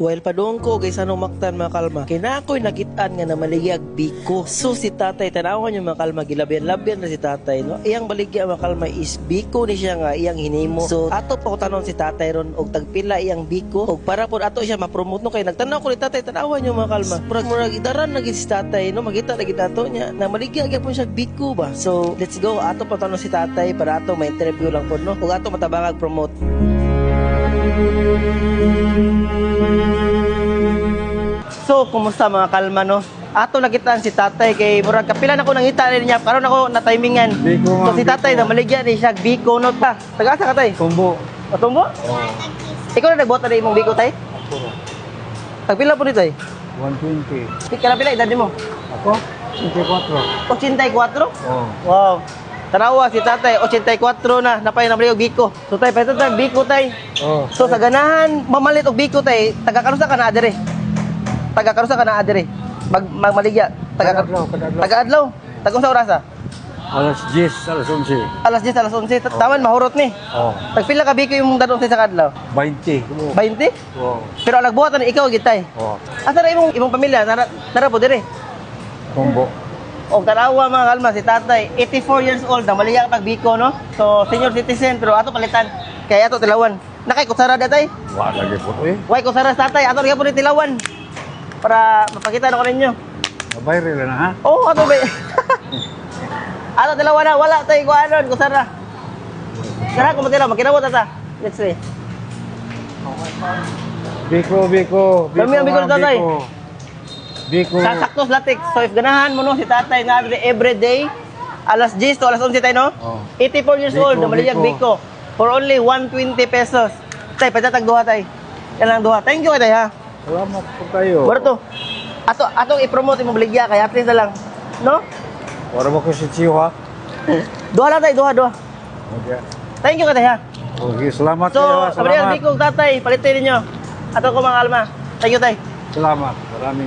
While padung ko guys anong maktan mga kalma, kinakoy nakitaan nga na maligag biko. So si tatay tanawan yung mga kalma, gilabyan-labyan na si tatay no. Iyang baligya mga kalma is biko ni siya nga iyang hinimo. So ato pa ko tanon si tatay ron og tagpila iyang biko og para pod ato siya ma-promote no, kay nagtanaw ko ni tatay tanawan yung mga kalma. Murag idaran na gid si tatay no, magita na gid ato niya na maligya gyapon siya biko ba. So let's go, ato pa tanon si tatay para ato ma-interview lang pod no. Ug ato matabangag promote. So, kumusta mga kalma no? Ato nakitaan si tatay kay murag kapila na ko nangita niya karon ako na timingan. So si tatay na maligya ni siya biko no ta. Taga-asa ka tay? Tumbo. Tumbo? Ikaw na nagbota na imong biko tay? Tagpila po ni tay? 120. Pila pila edad mo? Ako? 84. 84? Oh. Wow. Tanawa si tatay 84 na napay na og biko. So tay pwede tag biko tay. Oh. So sa ganahan mamalit og biko tay, taga-karusa ka na adire. Taga-karusa ka na adire. Magmaligya. Taga-adlaw. Taga-unsa orasa? Alas 10, alas 11. Alas 10, alas 11. Taman mahurot ni. Oh. Tagpila ka biko yung dadong sa kadlaw? 20. 20? Oh. Pero ang nagbuhatan ikaw gitay. Oh. Asa na imong pamilya? Nara po dire. Tumbo. Og tanawa mga kalma si tatay, 84 years old na maliya pag biko no. So senior citizen pero ato palitan. Kaya ato tilawan. Nakay kutsara datay. Wa lagi po eh. Way kutsara sa tatay, ato gyapon ni tilawan. Para mapakita na ko ninyo. Mabayre na ha. Oh, ato ba? Ato tilawan na wala tay kuanon kutsara. Sara ko matila makinabot ata. Let's see. Biko. Kami ang biko ni tatay. Biko. Sa saktos latik. So if ganahan mo no si tatay na every day alas 10 to alas 11 tayo no. Oh. 84 years Biko, old na maliyag biko. For only 120 pesos. Tay, patatag duha tay. Yan lang duha. Thank you tay ha. Salamat po kayo. Baro to. Atong i-promote imong baligya kay at least na lang. No? Wala mo ko si Chiyo ha. Duha lang tay, duha. Okay. Thank you tay ha. Okay, salamat So, kayo. sabi niya, biko tatay, palitin ninyo. Ato ko mga alma. Thank you tay. Salamat. Maraming